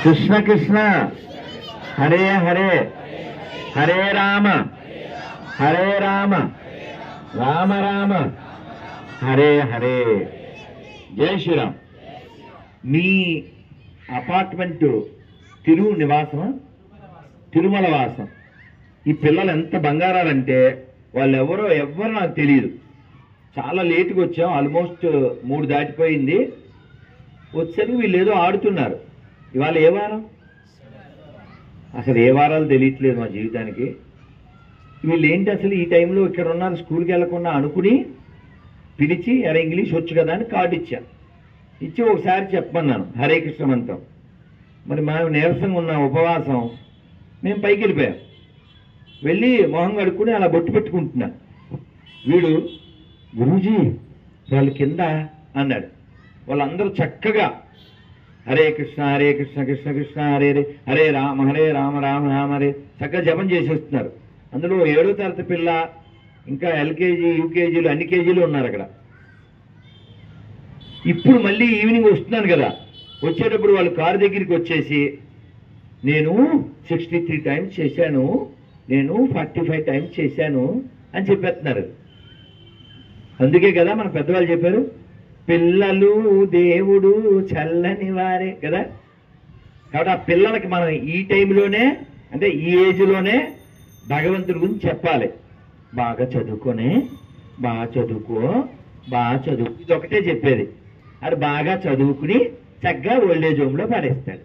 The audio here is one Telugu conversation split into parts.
కృష్ణ కృష్ణ హరే హరే హరే రామ రామ రామ హరే హరే. జై శ్రీరామ్. మీ అపార్ట్మెంటు తిరుమల వాసం. ఈ పిల్లలు ఎంత బంగారాలంటే వాళ్ళు ఎవ్వరో నాకు తెలియదు. చాలా లేటుగా వచ్చాం, ఆల్మోస్ట్ 3 దాటిపోయింది. వచ్చేసరికి వీళ్ళు ఏదో ఆడుతున్నారు. ఇవాళ ఏ వారం? అసలు ఏ వారాలు తెలియట్లేదు మా జీవితానికి. వీళ్ళు ఏంటి అసలు ఈ టైంలో ఇక్కడ ఉన్నారు, స్కూల్కి వెళ్లకుండా అనుకుని పిలిచి అరే ఇంగ్లీష్ వచ్చు కదా అని కార్డు ఇచ్చి ఒకసారి చెప్పమన్నాను హరే కృష్ణ మంత్రం. మరి మేము నీరసంగా ఉన్న ఉపవాసం, మేము పైకి వెళ్ళిపోయాం. వెళ్ళి మొహం కడుక్కుని అలా బొట్టు పెట్టుకుంటున్నా. వీడు గురూజీ వాళ్ళు కింద అన్నాడు. వాళ్ళందరూ చక్కగా హరే కృష్ణ కృష్ణ కృష్ణ హరే హరే రామ రామ రామ హరే చక్కగా జపం చేసేస్తున్నారు. అందులో 7వ తరగతి పిల్ల, ఇంకా ఎల్కేజీ యూకేజీలు అన్ని కేజీలు ఉన్నారు అక్కడ. ఇప్పుడు మళ్ళీ ఈవినింగ్ వస్తున్నాను కదా, వచ్చేటప్పుడు వాళ్ళు కారు దగ్గరికి వచ్చేసి నేను 63 టైమ్స్ చేశాను, నేను 45 టైమ్స్ చేశాను అని చెప్పేస్తున్నారు. అందుకే కదా మన పెద్దవాళ్ళు చెప్పారు, పిల్లలు దేవుడు చల్లని వారే కదా. కాబట్టి ఆ పిల్లలకి మనం ఈ టైంలోనే, అంటే ఈ ఏజ్లోనే భగవంతుడి గురించి చెప్పాలి. బాగా చదువుకో, ఇది ఒకటే చెప్పేది. అది బాగా చదువుకుని చక్కగా ఓల్డేజ్ హోమ్లో పడేస్తాడు.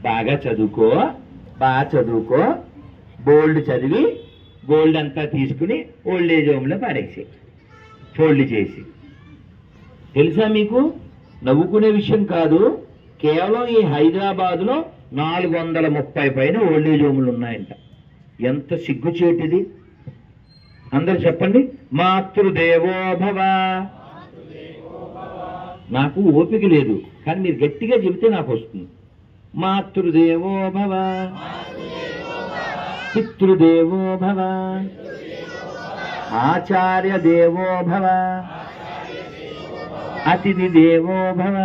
బాగా చదువుకో, బోల్డ్ చదివి గోల్డ్ అంతా తీసుకుని ఓల్డేజ్ హోమ్లో పడేసి ఫోల్డ్ చేసి. తెలుసా మీకు, నవ్వుకునే విషయం కాదు, కేవలం ఈ హైదరాబాద్లో 430 పైన ఓల్డేజ్ హోమ్లు ఉన్నాయంట. ఎంత సిగ్గుచేటిది. అందరు చెప్పండి, మాతృదేవోభవ. నాకు ఓపిక లేదు, కానీ మీరు గట్టిగా చెబితే నాకు వస్తుంది. మాతృదేవోభవ, పితృదేవోభవ, ఆచార్య దేవోభవ, అతిథి దేవోభవ.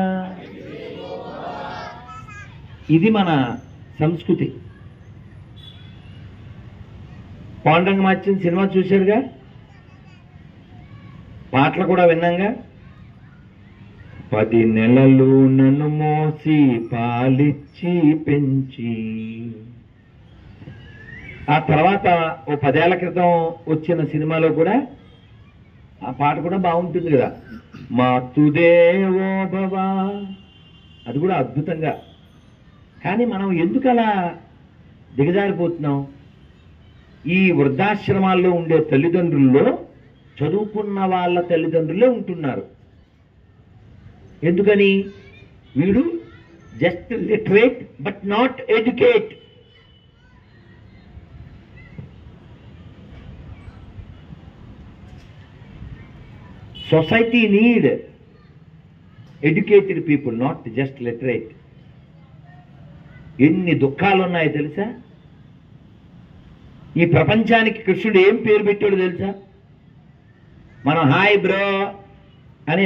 ఇది మన సంస్కృతి. పాండురంగ మార్చిన సినిమా చూశారుగా, పాటలు కూడా విన్నాంగా. 10 నెలలు నన్ను మోసి పాలిచ్చి పెంచి. ఆ తర్వాత ఓ 10 ఏళ్ల క్రితం వచ్చిన సినిమాలో కూడా ఆ పాట కూడా బాగుంటుంది కదా, మాతృదేవో భవ. అది కూడా అద్భుతంగా. కానీ మనం ఎందుకు అలా దిగజారిపోతున్నాం? ఈ వృద్ధాశ్రమాల్లో ఉండే తల్లిదండ్రుల్లో చదువుకున్న వాళ్ళ తల్లిదండ్రులే ఉంటున్నారు. ఎందుకని? వీడు just literate but not educate. Society need educated people, not just literate. ఎన్ని దుఃఖాలు ఉన్నాయో తెలుసా? ఈ ప్రపంచానికి కృష్ణుడు ఏం పేరు పెట్టాడు తెలుసా? మనం హాయ్ బ్రో అని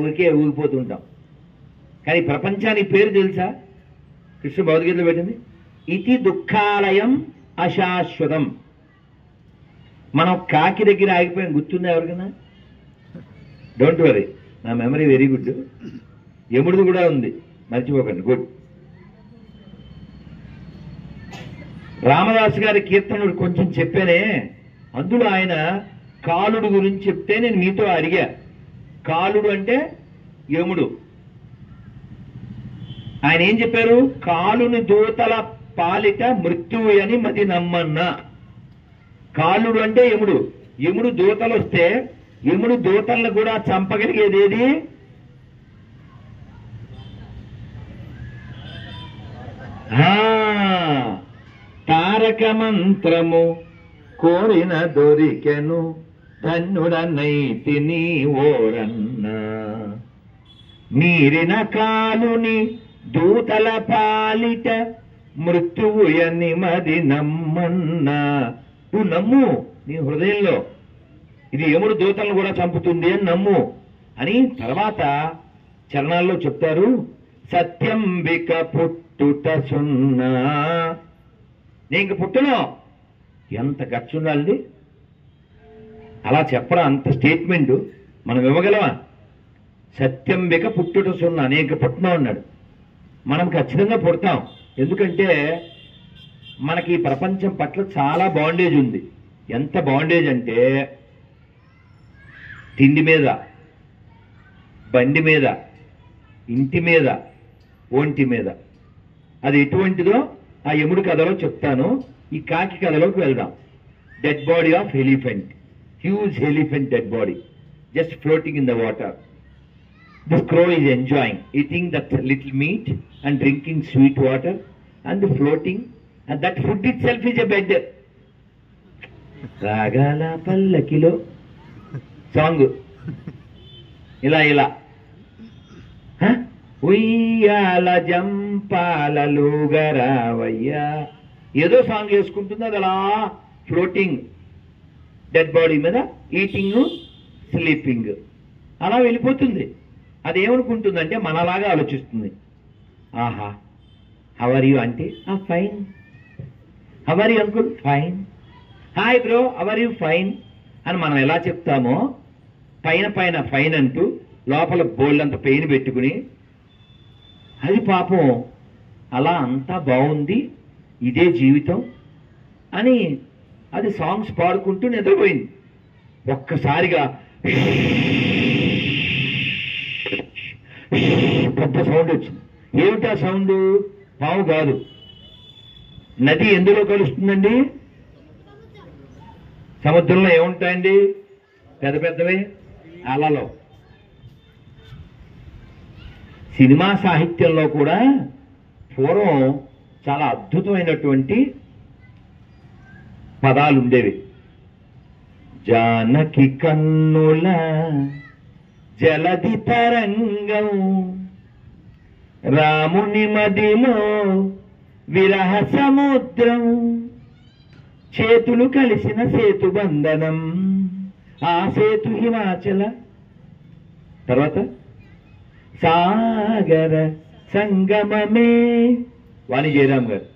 ఊరికే ఊగిపోతుంటాం. కానీ ప్రపంచానికి పేరు తెలుసా? కృష్ణుడు భగవద్గీతలో పెట్టింది, ఇతి దుఃఖాలయం అశాశ్వతం. మనం కాకి దగ్గర ఆగిపోయాం, గుర్తుందా ఎవరికైనా? డోంట్ వరీ, నా మెమరీ వెరీ గుడ్. యముడిది కూడా ఉంది, మర్చిపోకండి. గుడ్. రామదాసు గారి కీర్తనుడు కొంచెం చెప్పానే, అందులో ఆయన కాలుడు గురించి చెప్తే నేను మీతో అడిగా. కాలుడు అంటే యముడు. ఆయన ఏం చెప్పారు? కాలుని దూతల పాలిట మృత్యువు అని మది నమ్మన్నా. కాలుడు అంటే యముడు. యముడు దూతలు వస్తే యముడు దూతలను కూడా చంపగలిగేది ఏది? తారక మంత్రము కోరిన దొరికెను ధన్యుడనైతిని ఓరన్నా. మీరిన కాలుని దూతల పాలిట మృత్యువు అని మది నమ్మన్నా. నువ్వు నమ్ము నీ హృదయంలో, ఇది యముడు దూతలను కూడా చంపుతుంది అని నమ్ము అని. తర్వాత చరణాల్లో చెప్తారు, సత్యంబిక పుట్టుట సున్నా. నేను ఇంక పుట్టను. ఎంత గట్స్ ఉండాలి అలా చెప్పరా? అంత స్టేట్మెంట్ మనం ఇవ్వగలమా? సత్యంబిక పుట్టుట సున్నా, నేను ఇంక పుట్టను అన్నాడు. మనం ఖచ్చితంగా పుడతాం. ఎందుకంటే మనకి ఈ ప్రపంచం పట్ల చాలా బాండేజ్ ఉంది. ఎంత బాండేజ్ అంటే తిండి మీద, బండి మీద, ఇంటి మీద, ఒంటి మీద. అది ఎటువంటిదో ఆ యముడి కథలో చెప్తాను. ఈ కాకి కథలోకి వెళ్దాం. Dead body of elephant, huge elephant dead body, just floating in the water. This crow is enjoying eating that little meat and drinking sweet water and floating, and that food itself is a bed. Ragala pallakilo song ila ఉయ్యాల జంపాల లూగరావయ్యా ఏదో సాంగ్ వేసుకుంటుంది. అది అలా ఫ్లోటింగ్ డెడ్ బాడీ మీద, ఈటింగ్, స్లీపింగ్, అలా వెళ్ళిపోతుంది. అదేమనుకుంటుందంటే మనలాగా ఆలోచిస్తుంది. ఆహా, హవర్ యూ అంటే fine. How are you uncle? Fine. Hi bro, how are you? Fine అని మనం ఎలా చెప్తామో పైన పైన ఫైన్ అంటూ లోపల బోల్డ్ అంత పెయిన్ పెట్టుకుని, అది పాపం అలా అంతా బాగుంది, ఇదే జీవితం అని అది సాంగ్స్ పాడుకుంటూ నిద్రపోయింది. ఒక్కసారిగా పెద్ద సౌండ్ వచ్చింది. ఏమిటా సౌండ్? పాము కాదు. నది ఎందులో కలుస్తుందండి? సముద్రంలో ఏముంటాయండి? పెద్ద పెద్దవే అలలో. సినిమా సాహిత్యంలో కూడా పూర్వం చాలా అద్భుతమైనటువంటి పదాలు ఉండేవి. జానకి కన్నుల జలధి తరంగం, రాముని మదిలో విరహ సముద్రం, చేతులు కలిసిన సేతు బంధనం, ఆ సేతు హిమాచల. తర్వాత సాగర సంగమమే, వాణి జయరాం గారు.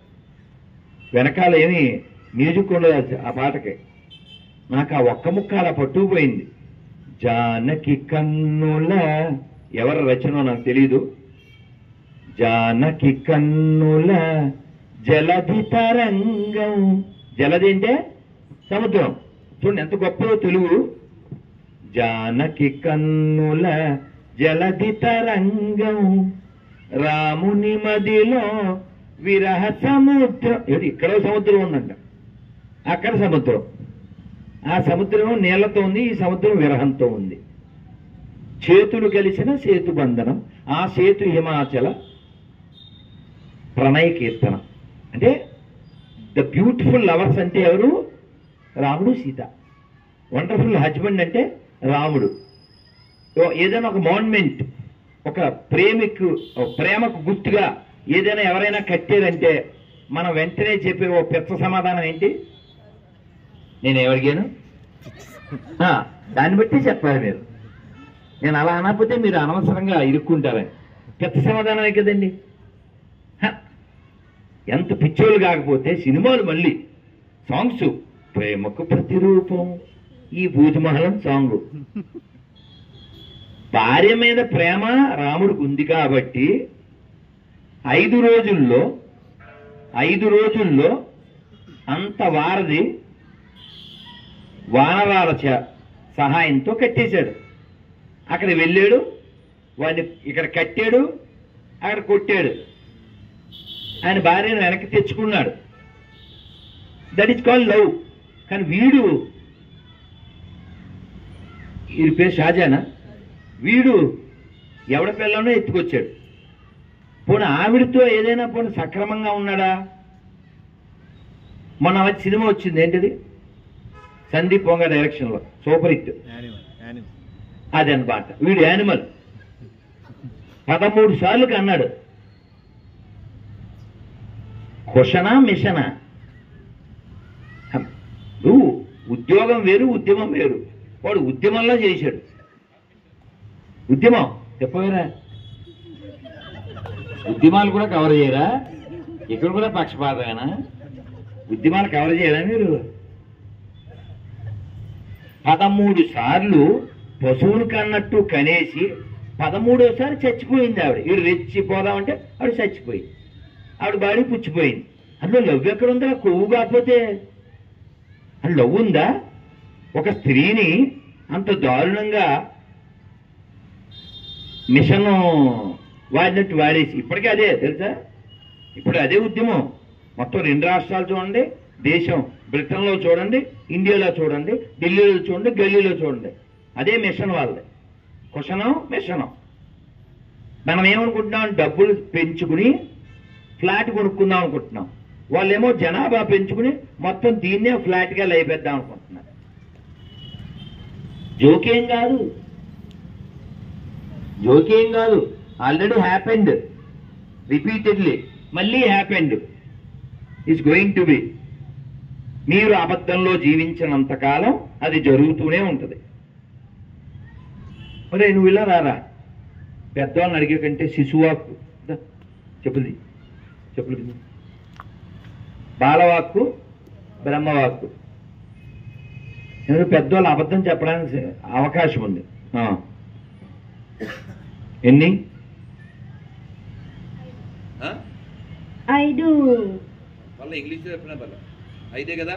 వెనకాల ఏమి మ్యూజిక్ ఉండదు ఆ పాటకి. నాకు ఆ ఒక్క ముక్క అలా పట్టుకుపోయింది. జానకి కన్నుల, ఎవరి రచనో నాకు తెలీదు. జానకి కన్నుల జలధి తరంగం. జలధి అంటే సముద్రం. చూడండి ఎంత గొప్పదో తెలుగు. జానకి కన్నుల జలధి తరంగం, రాముని మదిలో విరహ సముద్రం. ఇక్కడ సముద్రం ఉందంట, అక్కడ సముద్రం. ఆ సముద్రం నీళ్లతో ఉంది, ఈ సముద్రం విరహంతో ఉంది. చేతులు కలిసిన సేతు బంధనం, ఆ సేతు హిమాచల ప్రణయ కీర్తన. అంటే ద బ్యూటిఫుల్ లవర్స్ అంటే ఎవరు? రాముడు, సీత. వండర్ఫుల్ హస్బెండ్ అంటే రాముడు. ఏదైనా ఒక మాన్యుమెంట్, ఒక ప్రేమకు గుర్తుగా ఏదైనా ఎవరైనా కట్టారంటే మనం వెంటనే చెప్పే ఓ పెద్ద సమాధానం ఏంటి? నేను ఏమడిగాను? దాన్ని బట్టి చెప్పాలి మీరు. నేను అలా అనకపోతే మీరు అనవసరంగా ఇరుక్కుంటారని. పెద్ద సమాధానమే కదండి. ఎంత పిచ్చోళ్ళు కాకపోతే సినిమాలు మళ్ళీ సాంగ్స్, ప్రేమకు ప్రతిరూపం, ఈ భూజమహలం సాంగ్. భార్య మీద ప్రేమ రాముడికి ఉంది కాబట్టి 5 రోజుల్లో అంత వారధి వానరాల సహాయంతో కట్టేశాడు. అక్కడ వెళ్ళాడు, వాడిని ఇక్కడ కట్టాడు, అక్కడ కొట్టాడు. ఆయన భార్యను వెనక్కి తెచ్చుకున్నాడు. That is called love. కానీ వీడి పేరు షాజానా, వీడు ఎవడ పిల్లనో ఎత్తుకొచ్చాడు. పోనీ ఆవిడతో ఏదైనా పోనీ సక్రమంగా ఉన్నాడా? మొన్న సినిమా వచ్చింది, ఏంటిది? సందీప్ వంగ డైరెక్షన్ లో సూపర్ హిట్. అదనమాట. వీడు యానిమల్ 13 సార్లు కన్నాడు. కుషనా మిషనా? ఉద్యోగం వేరు, ఉద్యమం వేరు. వాడు ఉద్యమంలో చేశాడు. ఉద్యమం చెప్పవేరా? ఉద్యమాలు కూడా కవర్ చేయరా? ఇక్కడ కూడా పక్షపాతమేనా? ఉద్యమాలు కవర్ చేయరా మీరు? 13 సార్లు పశువులు కన్నట్టు కనేసి 13వసారి చచ్చిపోయింది ఆవిడ. వీడు రెచ్చిపోదామంటే ఆవిడ చచ్చిపోయింది. ఆవిడ బాడీ పుచ్చిపోయింది. అందులో లవ్ ఎక్కడ ఉందా? కొవ్వు కాకపోతే అది లవ్ ఉందా? ఒక స్త్రీని అంత దారుణంగా మిషన్ వాడినట్టు వాడేసి ఇప్పటికే అదే తెలుసా? ఇప్పుడు అదే ఉద్యమం. మొత్తం 2 రాష్ట్రాలు చూడండి, దేశం బ్రిటన్లో చూడండి, ఇండియాలో చూడండి, ఢిల్లీలో చూడండి, గల్లీలో చూడండి, అదే మిషన్ వాళ్ళది. కుషనం మిషనం. మనం ఏమనుకుంటున్నాం? డబ్బులు పెంచుకుని ఫ్లాట్ కొనుక్కుందాం అనుకుంటున్నాం. వాళ్ళేమో జనాభా పెంచుకుని మొత్తం దీన్నే ఫ్లాట్గా లేపేద్దాం అనుకుంటున్నారు. జోకేం కాదు, జోకేం కాదు. ఆల్రెడీ హ్యాపెండ్, రిపీటెడ్లీ మళ్ళీ happened, is going to be. మీరు అబద్ధంలో జీవించినంతకాలం అది జరుగుతూనే ఉంటుంది. మరి నువ్వు ఇలా రారా, పెద్దవాళ్ళని అడిగే కంటే శిశువాక్కు చెప్పుది, చెప్పులు బాలవాక్కు, బ్రహ్మవాక్కు. ఎందుకంటే పెద్దవాళ్ళు అబద్ధం చెప్పడానికి అవకాశం ఉంది. ఎన్ని? 5. వాళ్ళ ఇంగ్లీష్ చెప్పిన బల్ల 5 కదా.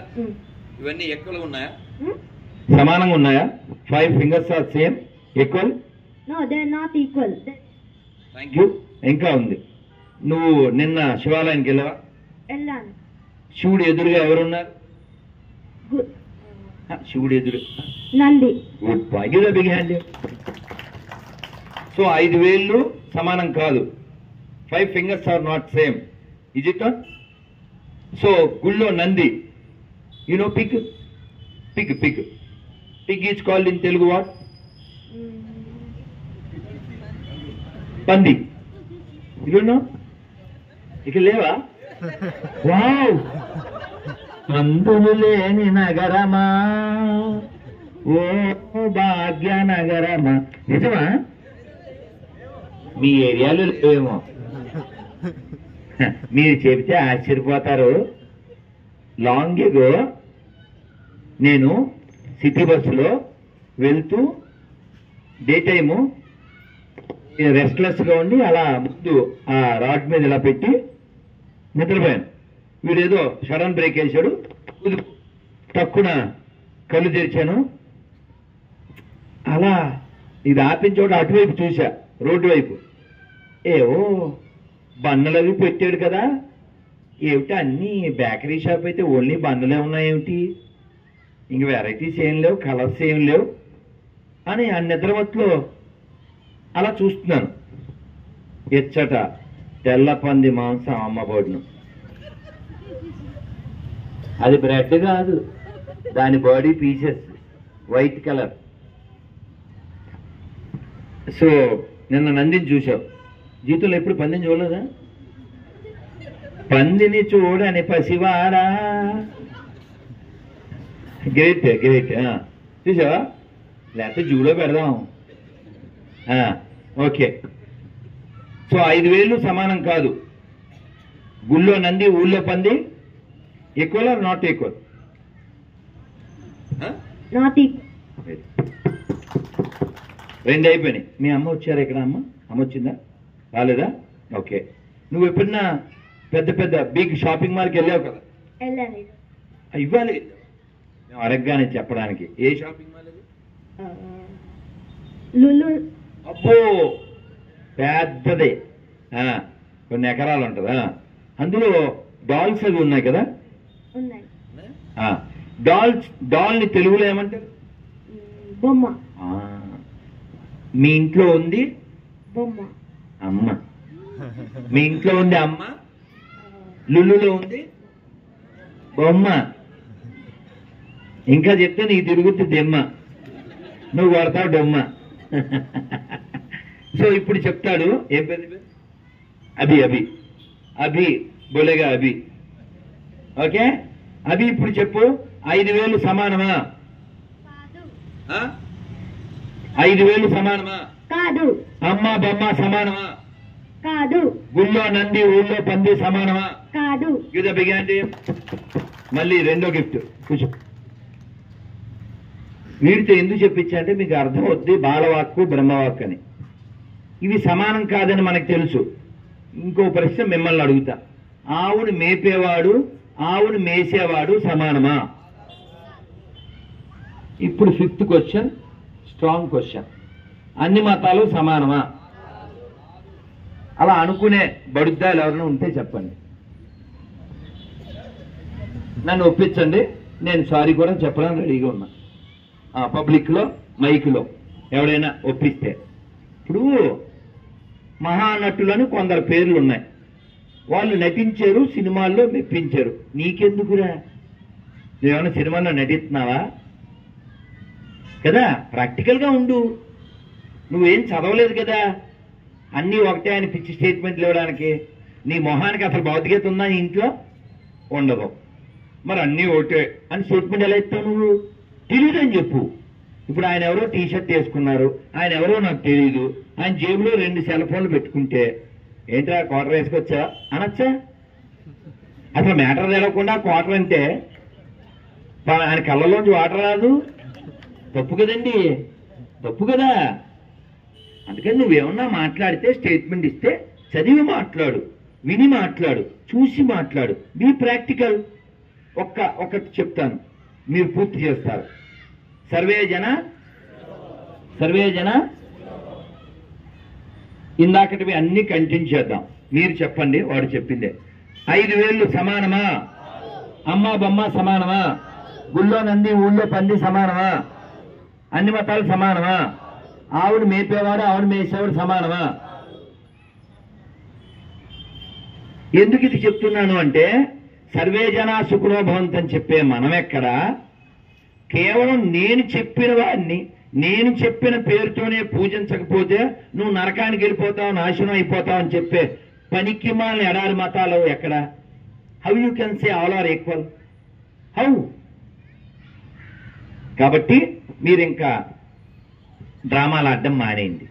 ఇవన్నీ ఎక్కువగా ఉన్నాయా? సమానంగా ఉన్నాయా? 5 fingers are same, equal? No, they are not equal. Thank you. ఇంకా ఉంది. నువ్వు నిన్న శివాలయానికి వెళ్ళవా? వెళ్ళాను. శివుడు ఎదురుగా ఎవరున్నారు? శివుడు ఎదురు Nandi. Good boy, give the big hand. So 5 వేళ్ళు సమానం కాదు. 5 fingers are not same. Is it not? So గుళ్ళో Nandi, you know pig, pig pig pig is called in Telugu what? పంది. You know? ఇక లేవా? వావ్, పందులు లేని నగరమా ఓ భాగ్య నగరమా. నిజమా? మీ ఏరియాలో లేవేమో, మీరు చెబితే ఆశ్చర్యపోతారు. లాంగ్ ఎగో నేను సిటీ బస్సులో వెళ్తూ డే టైము రెస్ట్లెస్గా ఉండి అలా ముందు ఆ రాడ్ మీద ఇలా పెట్టి నిద్రపోయాను. వీడేదో సడన్ బ్రేక్ వేసాడు, తక్కువ కళ్ళు తెరిచాను. అలా ఇది ఆపిన చోట అటువైపు చూసా, రోడ్డు వైపు. ఏవో బన్నలవి పెట్టాడు కదా, ఏమిటి అన్ని బేకరీ షాప్ అయితే ఓన్లీ బన్నలే ఉన్నాయేమిటి, ఇంక వెరైటీస్ ఏం లేవు, కలర్స్ ఏం లేవు అని ఆ నిద్రమత్తులో అలా చూస్తున్నాను. ఎచ్చట తెల్ల పంది మాంసం అమ్మబడును. అది బ్రెడ్ కాదు, దాని body pieces white colour. So నిన్న నందిని చూసావు, జీవితంలో ఎప్పుడు పందిని చూడలేదా? పందిని చూడని పసివాడా. Great great. చూసావా? లేకపోతే జూలో పెడదాం. ఓకే. సో 5 వేలు సమానం కాదు. గుళ్ళో నంది, ఊళ్ళో పంది. Equal or not equal? Not equal. 2 అయిపోయినాయి. మీ అమ్మ వచ్చారా ఇక్కడ? అమ్మ వచ్చిందా? రాలేదా? ఓకే. నువ్వు ఎప్పుడన్నా పెద్ద పెద్ద బిగ్ షాపింగ్ మాల్కి వెళ్ళావు కదా? ఇవ్వాలి మేము అరగ్గానే చెప్పడానికి. ఏ షాపింగ్ మాల్ అది? అబ్బో పెద్దదే, కొన్ని ఎకరాలు ఉంటుందా? అందులో డాల్స్ అవి ఉన్నాయి కదా? డాల్ని తెలుగులో ఏమంటారు? బొమ్మ. మీ ఇంట్లో ఉంది బొమ్మ, అమ్మ. మీ ఇంట్లో ఉంది అమ్మ, లుల్లులో ఉంది బొమ్మ. ఇంకా చెప్తే నీకు తిరుగుద్ది దెమ్మ, నువ్వు కొడతావు డొమ్మ. సో ఇప్పుడు చెప్తాడు. ఏం పేరు? అభి. అభి అభి బోలేగా అభి. ఓకే అభి, ఇప్పుడు చెప్పు. 5 వేలు సమానమా? 5 వేలు సమానమా? కాదు. అమ్మ బొమ్మ సమానమా? కాదు. గుళ్ళో నంది ఊళ్ళో పంది సమానమా? కాదు. Give the big hand. మళ్ళీ రెండో గిఫ్ట్ కూర్చో. వీడితో ఎందుకు చెప్పించా అంటే మీకు అర్థం అవుద్ది బాలవాక్కు బ్రహ్మవాక్కు అని. ఇవి సమానం కాదని మనకు తెలుసు. ఇంకో ప్రశ్న మిమ్మల్ని అడుగుతా. ఆవును మేపేవాడు ఆవును మేసేవాడు సమానమా? ఇప్పుడు 5th క్వశ్చన్, స్ట్రాంగ్ క్వశ్చన్. అన్ని మతాలు సమానమా? అలా అనుకునే బడుద్దాలు ఎవరైనా ఉంటే చెప్పండి, నన్ను ఒప్పించండి. నేను సారీ కూడా చెప్పడానికి రెడీగా ఉన్నా. పబ్లిక్లో మైక్లో ఎవడైనా ఒప్పిస్తే. ఇప్పుడు మహానటులను కొందరు పేర్లు ఉన్నాయి. వాళ్ళు నటించారు, సినిమాల్లో మెప్పించారు. నీకెందుకురా? నువ్వేమైనా సినిమాల్లో నటిస్తున్నావా? కదా, ప్రాక్టికల్గా ఉండు. నువ్వేం చదవలేదు కదా, అన్నీ ఒకటే అని పిచ్చి స్టేట్మెంట్లు ఇవ్వడానికి. నీ మొహానికి అసలు భౌతికత ఉందా నీ ఇంట్లో? ఉండదు. మరి అన్నీ ఒకటే అని స్టేట్మెంట్ ఎలా ఇస్తావు నువ్వు? తెలియదని చెప్పు. ఇప్పుడు ఆయన ఎవరో టీషర్ట్ వేసుకున్నారు, ఆయన ఎవరో నాకు తెలియదు, ఆయన జేబులో 2 సెల్ ఫోన్లు పెట్టుకుంటే ఏంట్రా క్వార్టర్ వేసుకొచ్చా అనొచ్చా? అసలు మ్యాటర్ తెలవకుండా క్వార్టర్ అంటే ఆయన కళ్ళలోంచి వాటర్ రాదు. తప్పు కదండి, తప్పు కదా. అందుకని నువ్వేమన్నా మాట్లాడితే స్టేట్మెంట్ ఇస్తే చదివి మాట్లాడు, విని మాట్లాడు, చూసి మాట్లాడు. Be practical. ఒకటి చెప్తాను, మీరు పూర్తి చేస్తారు. సర్వే జన ఇందాకటివి అన్ని కంటిన్యూ చేద్దాం. మీరు చెప్పండి, వాడు చెప్పిందే. 5 వేళ్ళు సమానమా? అమ్మ బొమ్మ సమానమా? గుళ్ళో నంది ఊళ్ళో పంది సమానమా? అన్ని మతాలు సమానమా? ఆవుడు మేపేవాడు ఆవుడు మేసేవాడు సమానమా? ఎందుకు ఇది చెప్తున్నాను అంటే, సర్వే జనా సుఖినో భవంతని చెప్పే మనమెక్కడ కేవలం నేను చెప్పిన వాడిని నేను చెప్పిన పేరుతోనే పూజించకపోతే నువ్వు నరకానికి వెళ్ళిపోతావు, నాశనం అయిపోతావు అని చెప్పే పనికి మాలిన ఎడారి మతాలు ఎక్కడ? How you can say all are equal? How? కాబట్టి మీరు ఇంకా డ్రామాలు ఆడడం మానేయండి.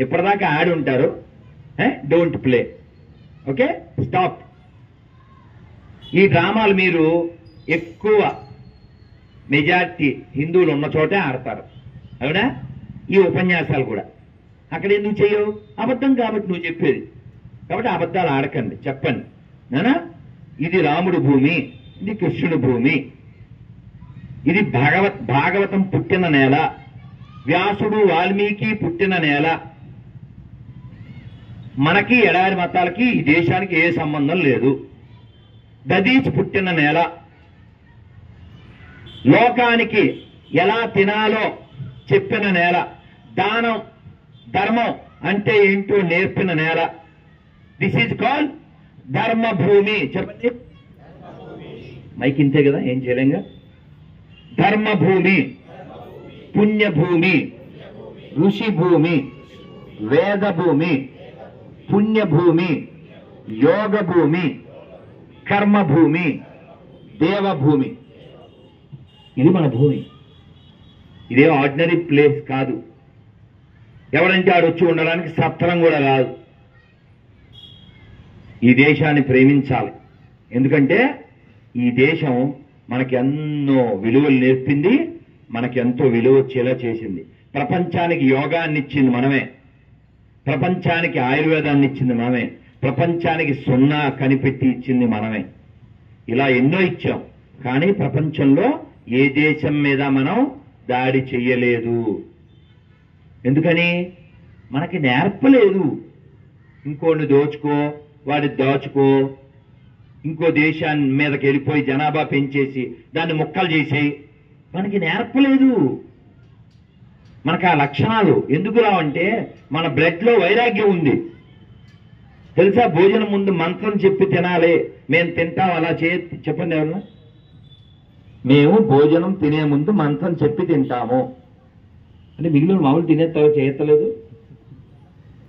ఎప్పటిదాకా ఆడి ఉంటారు. Don't play. Okay, stop. ఈ డ్రామాలు మీరు ఎక్కువ మెజార్టీ హిందువులు ఉన్న చోటే ఆడతారు, అవునా? ఈ ఉపన్యాసాలు కూడా అక్కడ ఎందుకు చేయవు? అబద్ధం కాబట్టి నువ్వు చెప్పేది. కాబట్టి అబద్ధాలు ఆడకండి, చెప్పండి. నానా, ఇది రాముడు భూమి, ఇది కృష్ణుడు భూమి, ఇది భాగవతం పుట్టిన నేల, వ్యాసుడు వాల్మీకి పుట్టిన నేల. మనకి ఎడారి మతాలకి ఈ దేశానికి ఏ సంబంధం లేదు. దదీచి పుట్టిన నేల, లోకానికి ఎలా తినాలో చెప్పిన నేల, దానం ధర్మం అంటే ఏంటో నేర్పిన నేల. దిస్ ఈజ్ కాల్డ్ ధర్మభూమి. చెప్పండి, మైక్ ఇంతే కదా, ఏం చేయలేంగా. ధర్మభూమి, పుణ్యభూమి, ఋషిభూమి, వేదభూమి, పుణ్యభూమి, యోగభూమి, కర్మభూమి, దేవభూమి. ఇది మన భూమి. ఇదే ఆర్డినరీ ప్లేస్ కాదు. ఎవరంటే ఆడొచ్చి ఉండడానికి సత్రం కూడా కాదు. ఈ దేశాన్ని ప్రేమించాలి. ఎందుకంటే ఈ దేశం మనకి ఎన్నో విలువలు నేర్పింది, మనకి ఎంతో విలువ వచ్చేలా చేసింది. ప్రపంచానికి యోగాన్ని ఇచ్చింది మనమే, ప్రపంచానికి ఆయుర్వేదాన్ని ఇచ్చింది మనమే, ప్రపంచానికి సున్నా కనిపెట్టి ఇచ్చింది మనమే. ఇలా ఎన్నో ఇచ్చాం. కానీ ప్రపంచంలో ఏ దేశం మీద మనం దాడి చెయ్యలేదు. ఎందుకని? మనకి నేర్పలేదు. ఇంకోడిని దోచుకో, వాడి దాచుకో, ఇంకో దేశాన్ని మీదకి వెళ్ళిపోయి జనాభా పెంచేసి దాన్ని ముక్కలు చేసేయి, మనకి నేర్పలేదు. మనకు ఆ లక్షణాలు ఎందుకు రావంటే మన బ్లడ్ లో వైరాగ్యం ఉంది. తెలుసా? భోజనం ముందు మంత్రం చెప్పి తినాలి. మేము తింటాం, అలా చెప్పండి ఎవరన్నా. మేము భోజనం తినే ముందు మంత్రం చెప్పి తింటాము అంటే మిగిలిన మామూలు తినేస్తావో చేయలేదు.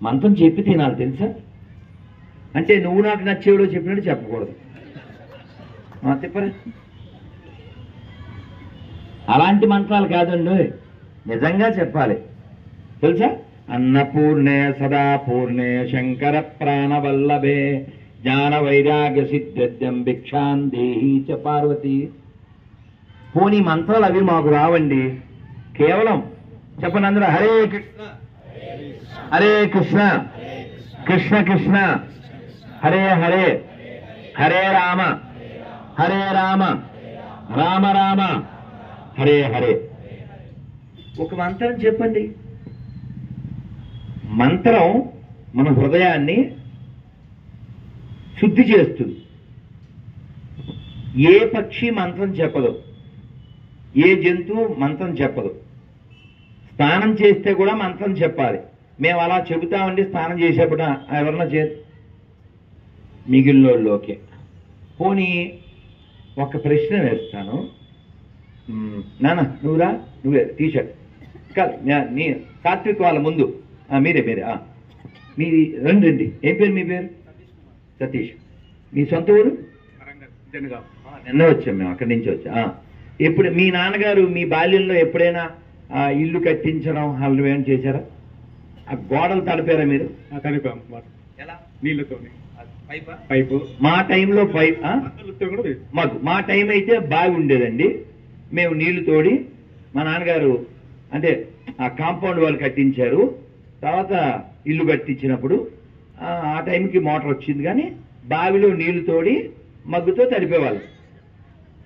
మంత్రం చెప్పి తినాలి, తెలుసా? అంటే నువ్వు నాకు నచ్చేవాడో చెప్పినట్టు చెప్పకూడదు. చెప్పరా? అలాంటి మంత్రాలు కాదండి, నిజంగా చెప్పాలి. తెలుసా? అన్నపూర్ణే సదా పూర్ణే శంకర ప్రాణవల్లభే జ్ఞాన వైరాగ్య సిద్ధ్యం భిక్షాం దేహీ చ పార్వతి. పోనీ మంత్రాలు అవి మాకు రావండి, కేవలం చెప్పండి అందరూ హరే కృష్ణ హరే కృష్ణ కృష్ణ కృష్ణ హరే హరే హరే రామ రామ రామ హరే హరే. ఒక మంత్రం చెప్పండి. మంత్రం మన హృదయాన్ని శుద్ధి చేస్తుంది. ఏ పక్షి మంత్రం చెప్పదు, ఏ జంతువు మంత్రం చెప్పదు. స్నానం చేస్తే కూడా మంత్రం చెప్పాలి. మేము అలా చెబుతామండి స్నానం చేసేప్పుడు ఎవరన్నా మిగిలినోళ్ళోకే. పోనీ ఒక ప్రశ్న వేస్తాను. నాన్న నువ్వురా, నువ్వే టీషర్ట్ కాదు నీ సాత్విక్ వాళ్ళ ముందు మీరే మీది రండి. ఏం పేరు మీ పేరు? సతీష్. మీ సొంత ఊరు? నిన్న వచ్చాం మేము, అక్కడి నుంచి వచ్చా. ఎప్పుడు మీ నాన్నగారు మీ బాల్యంలో ఎప్పుడైనా ఇల్లు కట్టించడం వాళ్ళు ఏమైనా చేశారా? ఆ గోడలు తడిపారా మీరు? ఎలా? నీళ్ళతో పైపు. మా టైంలో పైప్ మా టైం అయితే బావి ఉండేదండి. మేము నీళ్లు తోడి మా నాన్నగారు అంటే ఆ కాంపౌండ్ వాళ్ళు కట్టించారు. తర్వాత ఇల్లు కట్టించినప్పుడు ఆ టైంకి మోటార్ వచ్చింది, కానీ బావిలో నీళ్లు తోడి మగ్గుతో తడిపేవాళ్ళు.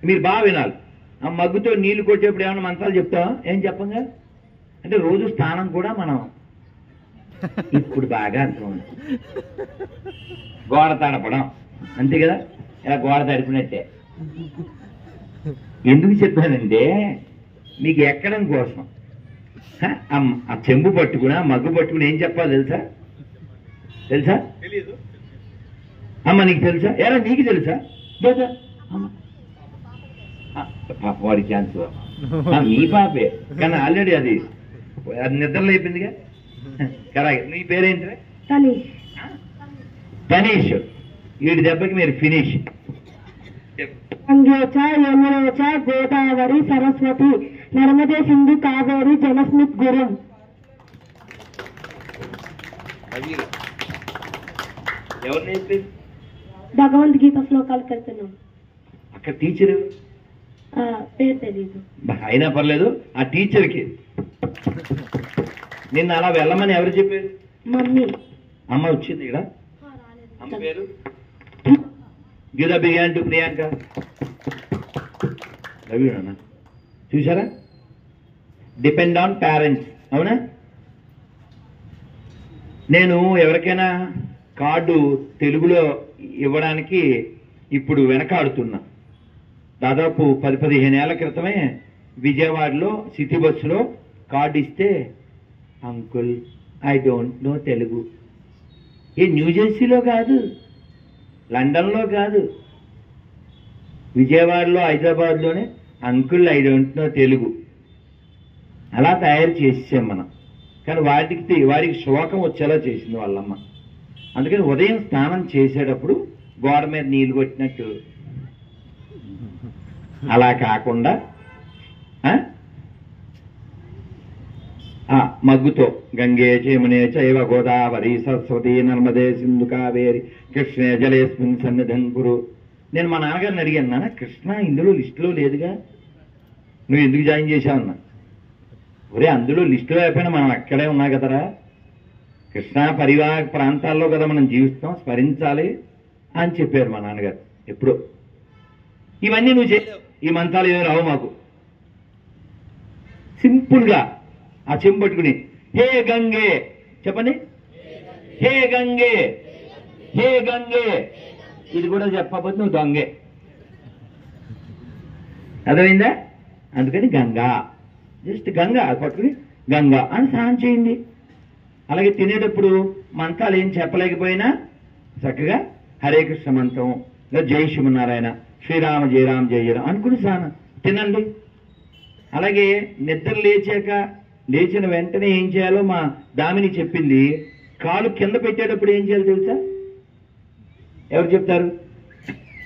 మీరు బాగా వినాలి. ఆ మగ్గుతో నీళ్లు కొట్టేప్పుడు ఏమైనా మంత్రాలు చెప్తావా? ఏం చెప్పంగా. అంటే రోజు స్నానం కూడా మనం ఇప్పుడు బాగా అర్థం. గోడ తడపడం అంతే కదా, ఇలా గోడ తడిపినట్టే. ఎందుకు చెప్పానంటే మీకు ఎక్కడం కోసం. ఆ చెంబు పట్టుకుని ఆ మగ్గు పట్టుకుని ఏం చెప్పాలి తెలుసా? అమ్మ నీకు తెలుసా? ఎలా నీకు తెలుసా? పాప వాడి ఛాన్స్ మీ పాపే, కానీ ఆల్రెడీ అది నిద్రలో అయిపోయిందిగా. కరెక్ట్. నీ పేరేంటి? తనీష్. వీడి దెబ్బకి మీరు ఫినిష్. గంగేచ యమునేచ గోదావరి సరస్వతి నర్మదే సింధు కావేరి జలస్మిత్ గురం. ఎవరు నేర్పారు? భగవద్గీత శ్లోకాలు కలుతున్నాం. అక్కడ టీచరు పేరు తెలీదు. అయినా పర్లేదు. ఆ టీచర్కి నిన్న అలా వెళ్ళమని ఎవరు చెప్పారు? మమ్మీ. అమ్మ వచ్చింది ఇక్కడ. అమ్మ పేరు గీత బిర్యానీ టు ప్రియాంక. రవినా చూసారా? Depend on parents. అవునా? నేను ఎవరికైనా కార్డు తెలుగులో ఇవ్వడానికి ఇప్పుడు వెనకాడుతున్నా. దాదాపు 10-15 ఏళ్ల క్రితమే విజయవాడలో సిటీ బస్సులో కార్డు ఇస్తే, uncle I don't know Telugu. ఏ న్యూజెర్సీలో కాదు, లండన్లో కాదు, విజయవాడలో హైదరాబాద్లోనే uncle I don't know Telugu. అలా తయారు చేసాం మనం. కానీ వాడికి శోకం వచ్చేలా చేసింది వాళ్ళమ్మ. అందుకని ఉదయం స్నానం చేసేటప్పుడు గోడ మీద నీళ్లు కొట్టినట్టు అలా కాకుండా మగ్గుతో గంగే యమునే చైవ గోదావరి సరస్వతి నర్మదే సింధు కావేరి కృష్ణే జలేస్మిన్ సన్నిధం కురు. నేను మా నాన్నగారిని అడిగాను, నాన్న కృష్ణ ఇందులో లిస్టులో లేదుగా, నువ్వు ఎందుకు జాయిన్ చేశావన్నా? ఒరే అందులో లిస్టులో అయిపోయినా మనం అక్కడే ఉన్నా కదరా, కృష్ణా పరివాహ ప్రాంతాల్లో కదా మనం జీవిస్తాం, స్మరించాలి అని చెప్పారు మా నాన్నగారు. ఎప్పుడో ఇవన్నీ నువ్వు చేయలేవు, ఈ మంత్రాలు ఏమీ రావు మాకు. సింపుల్గా ఆ చెంబు పట్టుకుని హే గంగే చెప్పండి, హే గంగే, హే గంగే. ఇది కూడా చెప్పకపోతే నువ్వు దొంగే. అర్థమైందా? అందుకని గంగా, జస్ట్ గంగా పట్టుకుని గంగా అని స్నానం చేయండి. అలాగే తినేటప్పుడు మంత్రాలు ఏం చెప్పలేకపోయినా చక్కగా హరే కృష్ణ మంత్రం, జై శ్రీమన్నారాయణ, శ్రీరామ జయ రామ జయ రామ అనుకుని స్నానం తినండి. అలాగే నిద్ర లేచిన వెంటనే ఏం చేయాలో మా దామిని చెప్పింది. కాలు కింద పెట్టేటప్పుడు ఏం చేయాలో తెలుసా? ఎవరు చెప్తారు?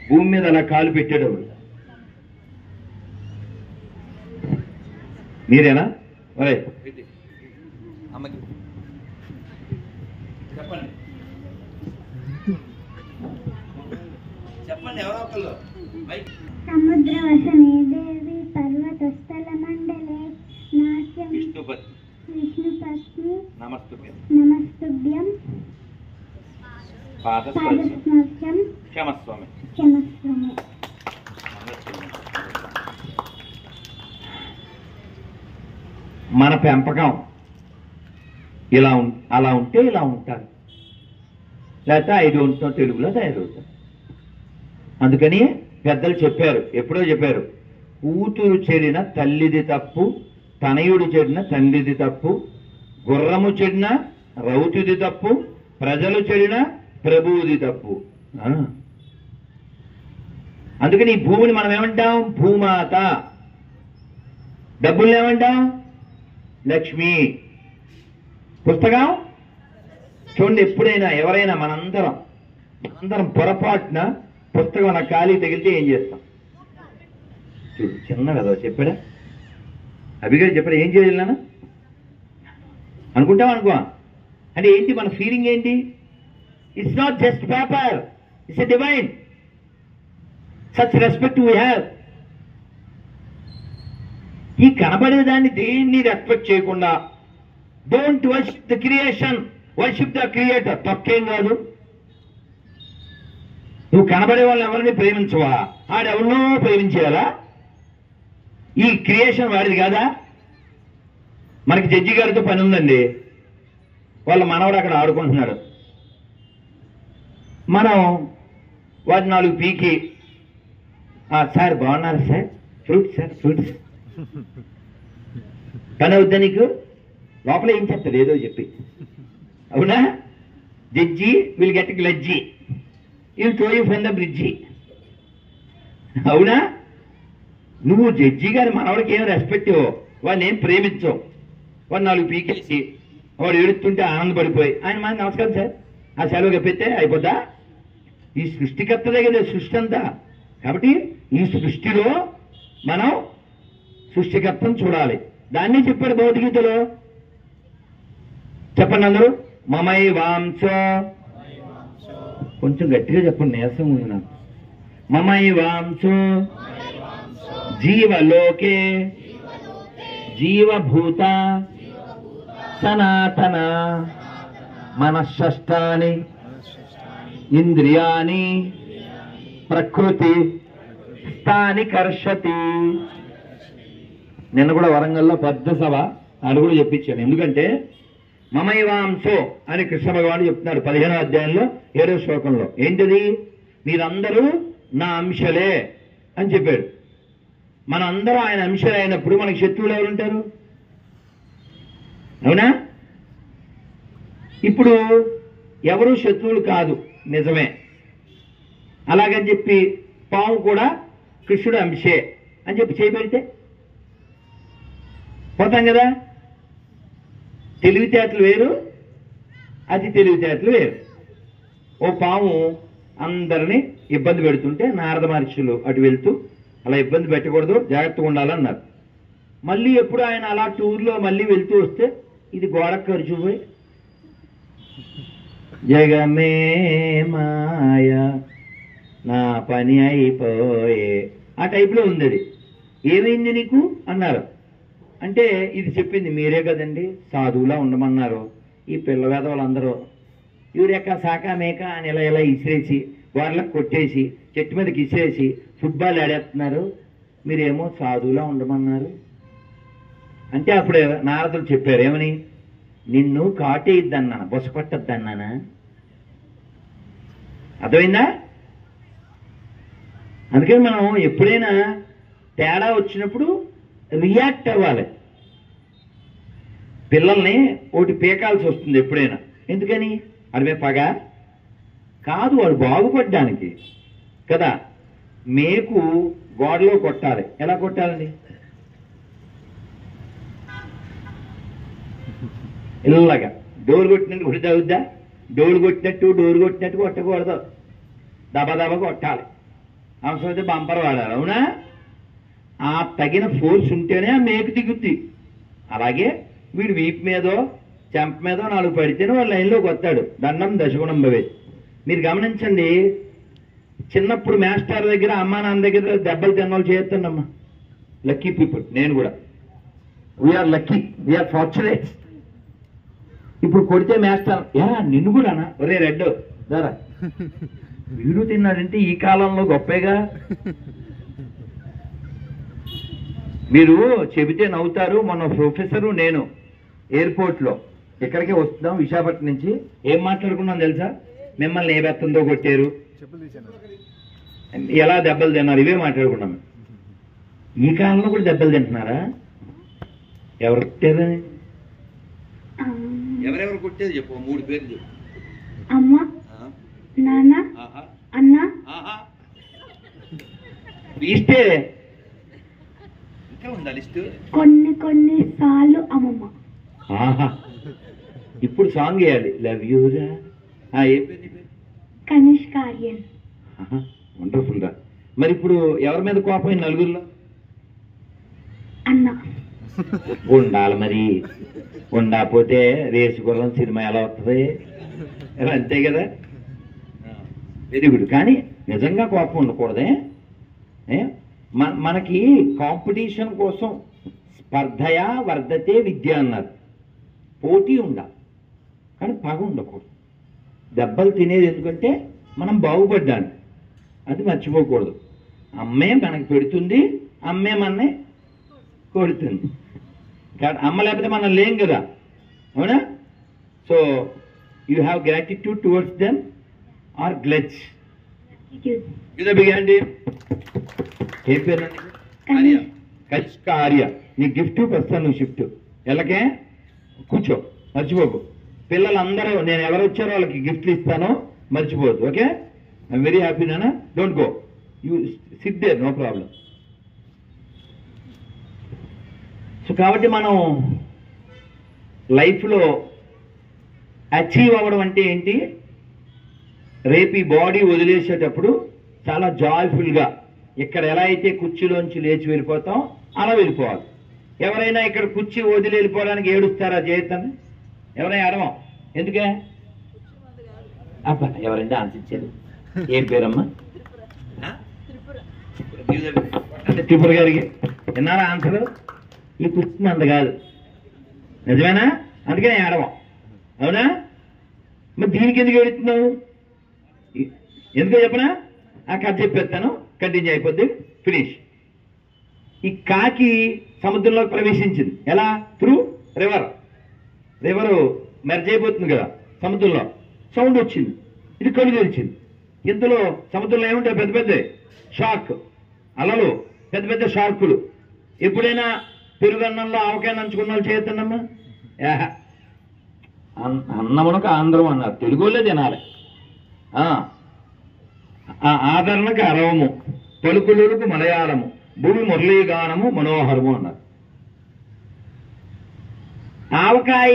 భూమి మీద అలా కాలు పెట్టేటప్పుడు మీరేనా? ఒరే చెప్పండి ఎవరో ఒకళ్ళు. సముద్రవసనే దేవి పర్వతస్థల మండలే నాట్యం విష్ణుపతి విష్ణుపత్ని నమస్తుభ్యం నమస్తుభ్యం పాదస్పర్శం క్షమస్వామి. క్షమస్వామి. మన పెంపకం ఇలా అలా ఉంటే ఇలా ఉంటారు, లేకపోతే ఐ డోంట్ నో తెలుగులో తయారవుతారు. అందుకని పెద్దలు చెప్పారు, ఎప్పుడో చెప్పారు, కూతురు చెడిన తల్లిది తప్పు, తనయుడు చెడిన తండ్రిది తప్పు, గుర్రము చెడిన రౌతుది తప్పు, ప్రజలు చెడిన ప్రభువుది తప్పు. అందుకని ఈ భూమిని మనం ఏమంటాం? భూమాత. డబ్బులు ఏమంటాం? లక్ష్మి. పుస్తకం చూడండి, ఎప్పుడైనా ఎవరైనా మనందరం పొరపాటున పుస్తకం నా ఖాళీ తగిలితే ఏం చేస్తాం? చూడు, చిన్న కదా చెప్పాడా, అభిగారు చెప్పాడు, ఏం చేయాలి నాన్న అనుకుంటాం అనుకో. అంటే ఏంటి మన ఫీలింగ్ ఏంటి? It's not just paper, it's a divine. Such respect we have. ఈ కనబడేదాన్ని దేన్ని రెస్పెక్ట్ చేయకుండా, don't worship the creation, worship the creator. తప్పేం కాదు. నువ్వు కనబడే వాళ్ళని ఎవరిని ప్రేమించవా? ఆడెవరినో ప్రేమించేయాలా? ఈ క్రియేషన్ వాడిది కాదా? మనకి జడ్జి గారితో పని ఉందండి. వాళ్ళ మనవడు అక్కడ ఆడుకుంటున్నాడు. మనం వాటి 4 పీకి, సార్ బాగున్నారు సార్, ఫ్రూట్స్ సార్ ఫ్రూట్స్. పని అవుద్దా నీకు? లోపల ఏం చెప్తాడు ఏదో చెప్పి, అవునా? జడ్జి విల్ గెట్ గ్లజ్జి, you throw you from the bridge. అవునా? నువ్వు జడ్జి గారి మనవాడికి ఏం రెస్పెక్ట్ ఇవ్వవు, వాడిని ఏం ప్రేమించవు. వాడు 4 పీకేసి వాడు ఏడుస్తుంటే ఆనందపడిపోయి ఆయన మన నమస్కారం సార్ ఆ సెలవు చెప్పితే అయిపోద్దా? ఈ సృష్టికర్తదే కదా సృష్టి అంతా. కాబట్టి ఈ సృష్టిలో మనం సృష్టికర్తను చూడాలి. దాన్ని చెప్పాడు భగవద్గీతలో. చెప్పండి అందరూ. మమై వాంశ, కొంచెం గట్టిగా చెప్పండి, నీరసం ఉంది నాకు. మమై వాంశ జీవలోకే జీవభూత సనాతన మనశ్శష్టాని ఇంద్రియాని ప్రకృతి స్థాని కర్షతి. నిన్న కూడా వరంగల్లో పెద్ద సభ అది కూడా చెప్పించాను. ఎందుకంటే మమైవాంశో అని కృష్ణ భగవానుడు చెప్తున్నాడు 15వ అధ్యాయంలో 7వ శ్లోకంలో. ఏంటిది? మీరందరూ నా అంశలే అని చెప్పాడు. మనందరూ ఆయన అంశలే అయినప్పుడు మనకి శత్రువులు ఎవరుంటారు? అవునా? ఇప్పుడు ఎవరు శత్రువులు కాదు, నిజమే. అలాగని చెప్పి పాము కూడా కృష్ణుడు అంశే అని చెప్పి చేయబెడితే పోతాం కదా. తెలివితేటలు వేరు, అతి తెలివితేటలు వేరు. ఓ పాము అందరినీ ఇబ్బంది పెడుతుంటే నారద మహర్షులు అటు వెళ్తూ అలా ఇబ్బంది పెట్టకూడదు, జాగ్రత్తగా ఉండాలన్నారు. మళ్ళీ ఎప్పుడు ఆయన అలా టూర్లో మళ్ళీ వెళ్తూ వస్తే ఇది గోడకు ఖర్చుపోయి జగమే మాయ నా పని అయిపోయే ఆ టైప్లో ఉంది. అది ఏమైంది నీకు అన్నారు. అంటే ఇది చెప్పింది మీరే కదండి, సాధువులా ఉండమన్నారు. ఈ పిల్లవేద వాళ్ళందరూ యూరేకా శాఖ మేక అని ఇలా ఇలా ఇసిరేసి వాళ్ళకి కొట్టేసి చెట్టు మీదకి ఇసిరేసి ఫుట్బాల్ ఆడేస్తున్నారు, మీరేమో సాధువులా ఉండమన్నారు. అంటే అప్పుడు నారదులు చెప్పారు ఏమని? నిన్ను కాటేయిద్దన్నానా, బొస కొట్టద్దన్నానా? అర్థమైందా? అందుకని మనం ఎప్పుడైనా తేడా వచ్చినప్పుడు రియాక్ట్ అవ్వాలి. పిల్లల్ని ఒకటి పీకాల్సి వస్తుంది ఎప్పుడైనా. ఎందుకని? అడిమే పగ కాదు, వాడు బాగుపడ్డానికి కదా. మేకు గోడలో కొట్టాలి. ఎలా కొట్టాలండి? ఇల్లగా డోర్ కొట్టినట్టు కొట్టి అవుద్దా? డోర్ కొట్టినట్టు కొట్టకూడదు, దబా కొట్టాలి. అవసరమైతే బంపర్ వాడాలి. అవునా? ఆ తగిన ఫోర్స్ ఉంటేనే ఆ మేకు దిగుద్ది. అలాగే వీడు వీపు మీదో చెంప మీదో 4 పడితేనే వాడు లైన్లోకి వస్తాడు. దండం దశగుణం భవే. మీరు గమనించండి, చిన్నప్పుడు మాస్టర్ దగ్గర అమ్మా నాన్న దగ్గర దెబ్బలు తిన్నోళ్ళు చేయొద్దమ్మా. Lucky people. నేను కూడా వీఆర్ లక్కీ, వీఆర్ ఫార్చునేట్. ఇప్పుడు కొడితే మాస్టర్ నిన్ను కూడానా ఒరే రెడ్ దారా వీడు తిన్నాడంటే ఈ కాలంలో గొప్పగా. మీరు చెబితే నవ్వుతారు. మన ప్రొఫెసరు నేను ఎయిర్పోర్ట్ లో ఇక్కడికే వస్తున్నాం విశాఖపట్నం నుంచి. ఏం మాట్లాడుకున్నాం తెలుసా? మిమ్మల్ని ఏ బెత్తంతో కొట్టారు, ఎలా దెబ్బలు తిన్నారు, ఇవే మాట్లాడుకున్నాం. ఈ కాలంలో కూడా దెబ్బలు తింటున్నారా? ఎవరు కొట్టారని? ఎవరెవరు కొట్టేది చెప్పు, 3 పేర్లు చెప్పు. అమ్మ, నాన్న, అన్న. లిస్టే ఇంకా ఉందా లిస్టు? కొన్ని సార్లు అమ్మమ్మ. ఇప్పుడు సాంగ్ వేయాలి. లవ్ యూరా. ఏ పేరు? కనిష్క ఆర్యన్. వండర్ఫుల్ రా. మరి ఇప్పుడు ఎవరి మీద కోపం నలుగురిలో? అన్న. ఉండాలి మరి, ఉండకపోతే రేసు గుర్రం సినిమా ఎలా వస్తుంది? అంతే కదా. Very good. కానీ నిజంగా కోపం ఉండకూడదే. మనకి కాంపిటీషన్ కోసం స్పర్ధయా వర్ధతే విద్య అన్నారు. పోటీ ఉండాలి కానీ పగ ఉండకూడదు. దెబ్బలు తినేది ఎందుకంటే మనం బాగుపడ్డాను, అది మర్చిపోకూడదు. అమ్మే మనకి పెడుతుంది, అమ్మే మనని కొడుతుంది. అమ్మ లేకపోతే మనం లేం కదా, అవునా? So you have gratitude towards them or గ్లెడ్జ్. ఇదే బిగండి. ఏం పేరు? ఆర్య. కనిష్క ఆర్య. నీ గిఫ్ట్ వస్తాను, నువ్వు షిఫ్ట్. ఎలాగే కూర్చో, మర్చిపోకు. పిల్లలందరూ నేను ఎవరు వచ్చారో వాళ్ళకి గిఫ్ట్లు ఇస్తాను, మర్చిపోవద్దు. ఓకే? ఐఎమ్ వెరీ హ్యాపీ నాన్న. Don't go, you sit there, no problem. So కాబట్టి మనం లైఫ్లో అచీవ్ అవ్వడం అంటే ఏంటి? రేపు ఈ బాడీ వదిలేసేటప్పుడు చాలా జాయ్ఫుల్గా ఇక్కడ ఎలా అయితే కుర్చీలోంచి లేచి వెళ్ళిపోతాం అలా వెళ్ళిపోవాలి. ఎవరైనా ఇక్కడ కుర్చీ వదిలి వెళ్ళిపోవడానికి ఏడుస్తారా? చేయొద్దని ఎవరైనా అడవం. ఎందుకే? అబ్బా ఎవరంటే ఆన్సర్. ఏం పేరమ్మా? అంటే త్రిపుర గారికి విన్నారా ఆన్సర్? ఈ కుర్చీ అంత కాదు, నిజమేనా? అందుకనే ఆడవం, అవునా? మరి దీనికి ఎందుకు ఏడుస్తున్నావు? ఎందుకో చెప్పనా? ఆ కథ చెప్పేస్తాను, కంటిన్యూ అయిపోద్ది, ఫినిష్. ఈ కాకి సముద్రంలోకి ప్రవేశించింది. ఎలా? Through river. రివరు మెర్జ్ అయిపోతుంది కదా సముద్రంలో. సౌండ్ వచ్చింది, ఇది కళ్ళు తెరిచింది. ఇంతలో సముద్రంలో ఏముంటాయి? పెద్ద పెద్ద షార్క్ అలలు, పెద్ద పెద్ద షార్కులు. ఎప్పుడైనా పెరుగన్నంలో ఆవకాయ నంచుకున్న వాళ్ళు చేస్తున్నామా? అన్నమునకు ఆంధ్రం అన్నారు, తెలుగులో తినాలి. ఆదరణకు అరవము, పలుకులకు మలయాళము, భూమి మురళీగానము మనోహరము అన్నారు. ఆవకాయ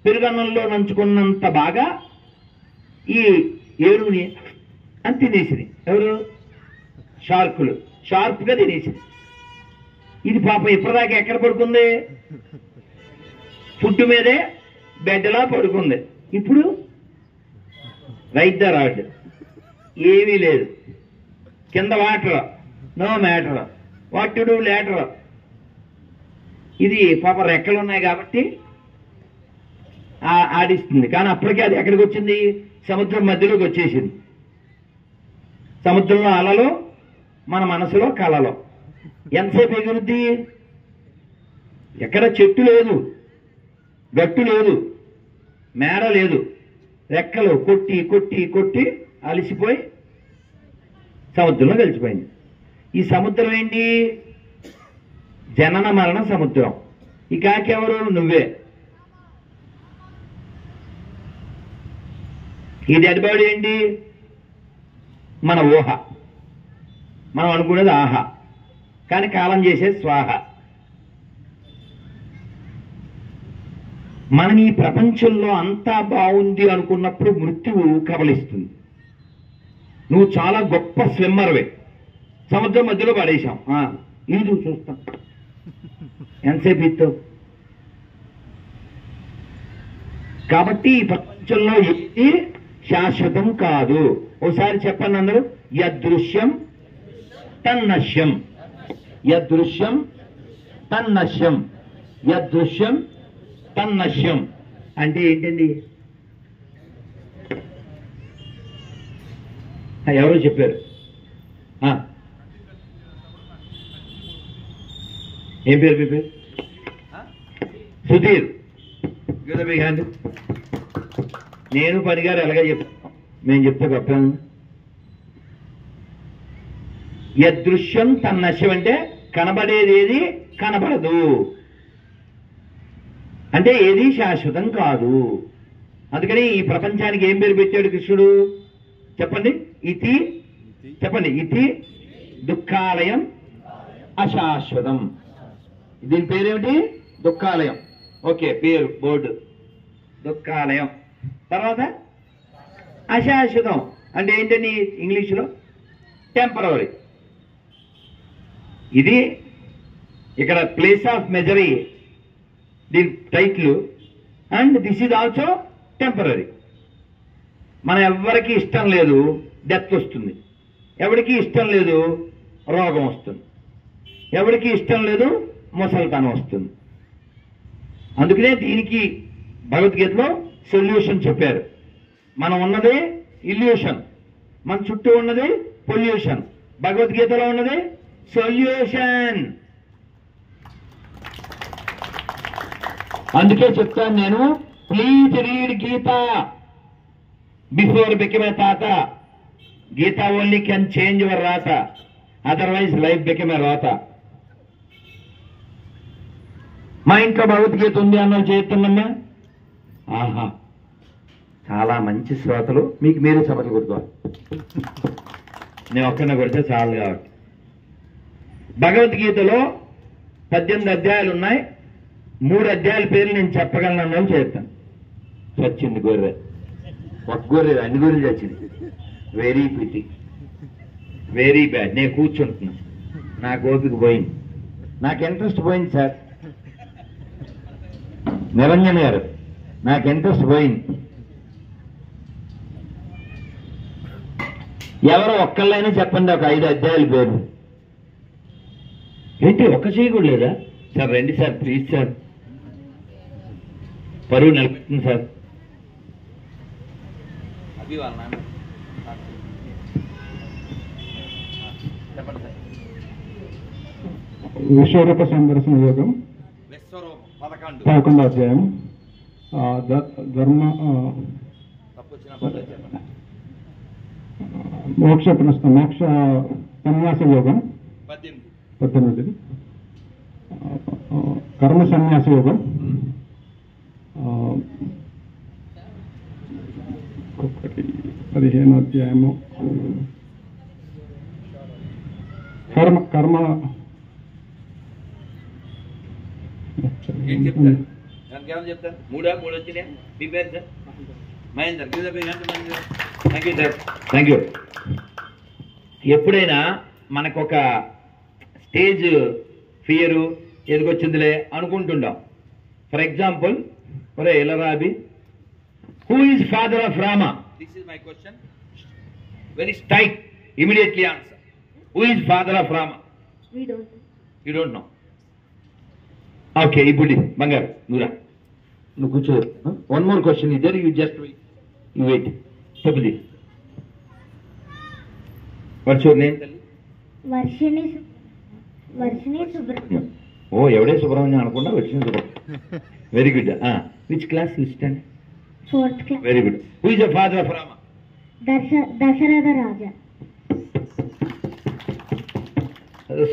పెరుగన్నంలో నంచుకున్నంత బాగా ఈ ఏరుని అని తినేసింది. ఎవరు? షార్కులు. షార్ప్గా తినేసింది. ఇది పాపం ఇప్పటిదాకా ఎక్కడ పడుకుంది? ఫుడ్ మీదే బెడ్లా పడుకుంది. ఇప్పుడు రైట్ ద రాడ్, ఏమీ లేదు. కింద water, no matter. What to do later. ఇది పాప రెక్కలు ఉన్నాయి కాబట్టి ఆడిస్తుంది. కానీ అప్పటికే అది ఎక్కడికి వచ్చింది? సముద్రం మధ్యలోకి వచ్చేసింది. సముద్రంలో అలలు, మన మనసులో కళలో. ఎంతసేపు ఎగురుద్ది? ఎక్కడ చెట్టు లేదు, గట్టు లేదు, మేడ లేదు. రెక్కలు కొట్టి కొట్టి కొట్టి అలసిపోయి సముద్రంలో కలిసిపోయింది. ఈ సముద్రం ఏంటి? జనన మరణ సముద్రం. ఈ కాకి ఎవరు? నువ్వే. ఈ డెడ్ బాడీ ఏంటి? మన ఊహ. మనం అనుకునేది ఆహా, కానీ కాలం చేసేది స్వాహ. మనం ఈ ప్రపంచంలో అంతా బాగుంది అనుకున్నప్పుడు మృత్యువు కబలిస్తుంది. నువ్వు చాలా గొప్ప స్విమ్మర్వే, సముద్రం మధ్యలో పడేశాం. ఈదు చూస్తాం, ఎంతసేపు ఇస్తావు? కాబట్టి ఈ ప్రపంచంలో ఏది శాశ్వతం కాదు. ఒకసారి చెప్పండి అందరూ. యదృశ్యం తన్నశ్యం, యదృశ్యం తన్నశ్యం, యదృశ్యం తన్నశ్యం అంటే ఏంటండి? ఎవరు చెప్పారు? ఏం పేరు మీ పేరు? సుధీర్. నేను పనిగారు ఎలాగా చెప్తాను, మేము చెప్తే గొప్ప. యదృశ్యం తన్నశ్యం అంటే కనబడేది ఏది కనబడదు, అంటే ఏది శాశ్వతం కాదు. అందుకని ఈ ప్రపంచానికి ఏం పేరు పెట్టాడు కృష్ణుడు? చెప్పండి. ఇతి, చెప్పండి. ఇతి దుఃఖాలయం అశాశ్వతం. దీని పేరేమిటి? దుఃఖాలయం. ఓకే, పేరు బోర్డు దుఃఖాలయం. తర్వాత అశాశ్వతం అంటే ఏంటండి ఇంగ్లీష్లో? టెంపరరీ. ఇది ఇక్కడ ప్లేస్ ఆఫ్ మెజరీ దీని title. And this is also temporary. మన ఎవరికి ఇష్టం లేదు డెత్ వస్తుంది, ఎవరికి ఇష్టం లేదు రోగం వస్తుంది, ఎవరికి ఇష్టం లేదు ముసలితనం వస్తుంది. అందుకనే దీనికి భగవద్గీతలో సొల్యూషన్ చెప్పారు. మనం ఉన్నది ఇల్యూషన్, మన చుట్టూ ఉన్నది పొల్యూషన్. భగవద్గీతలో ఉన్నది సొల్యూషన్. అందుకే చెప్తాను నేను, please read Gita before become a తాత. Gita only can change your రాత, అదర్వైజ్ లైఫ్ బికమ్ ఏ రాత. మా ఇంట్లో భగవద్గీత ఉంది అన్న చేస్తున్నామ్మా. ఆహా, చాలా మంచి శ్రోతలు. మీకు మీరే సభలు కొడుకోవాలి, నేను ఒక్కన కొడితే చాలు. కాబట్టి భగవద్గీతలో 18 అధ్యాయాలు ఉన్నాయి. 3 అధ్యాయాల పేర్లు నేను చెప్పగలను చేస్తాను. చచ్చింది గొర్రె, ఒక గొర్రె, అన్ని గొర్రెలు చచ్చింది. Very pity, very bad. నేను కూర్చుంటున్నా, నాకు ఓపిక పోయింది, నాకు ఇంట్రెస్ట్ పోయింది సార్. నిరంజన్ గారు, నాకు ఇంట్రెస్ట్ పోయింది. ఎవరో ఒక్కళ్ళైనా చెప్పండి ఒక 5 అధ్యాయాల పేరు. ఏంటి ఒక్క చేయకూడదు లేదా సార్? రండి సార్, ప్లీజ్ సార్, పరువు నిలబెట్టింది సార్. విశ్వరూప సందర్శన యోగం 11వ అధ్యాయం. ధర్మ మోక్ష సన్యాస యోగం 18. కర్మ సన్యాస యోగం 15వ అధ్యాయము. కర్మ చెప్తారు. 3 వచ్చినాయి. మీ పేరు sir? Mahender. Thank you sir, thank you. ఎప్పుడైనా మనకు ఒక స్టేజ్ ఫియరు ఎదుగొచ్చిందిలే అనుకుంటుంటాం. ఫర్ ఎగ్జాంపుల్, ఒరే ఎలరాబి, who is father of Rama? This is my question. Very straight, immediately answer. Who is father of Rama? You don't know. Okay, ఇప్పుడు బంగారు నువ్వు కూర్చో. 1 more క్వశ్చన్ ఇద్దరు, యూ జస్ట్ వెయిట్. చెప్పుది. What's your name? Varshini Subrahmanyam. ఓ, ఎవడే సుబ్రహ్మణ్యం అనుకుంటా, Varshini Subrahmanyam. Very good. Which class list? 4th class. Very good. Who is the father of Rama? Dasharatha Raja.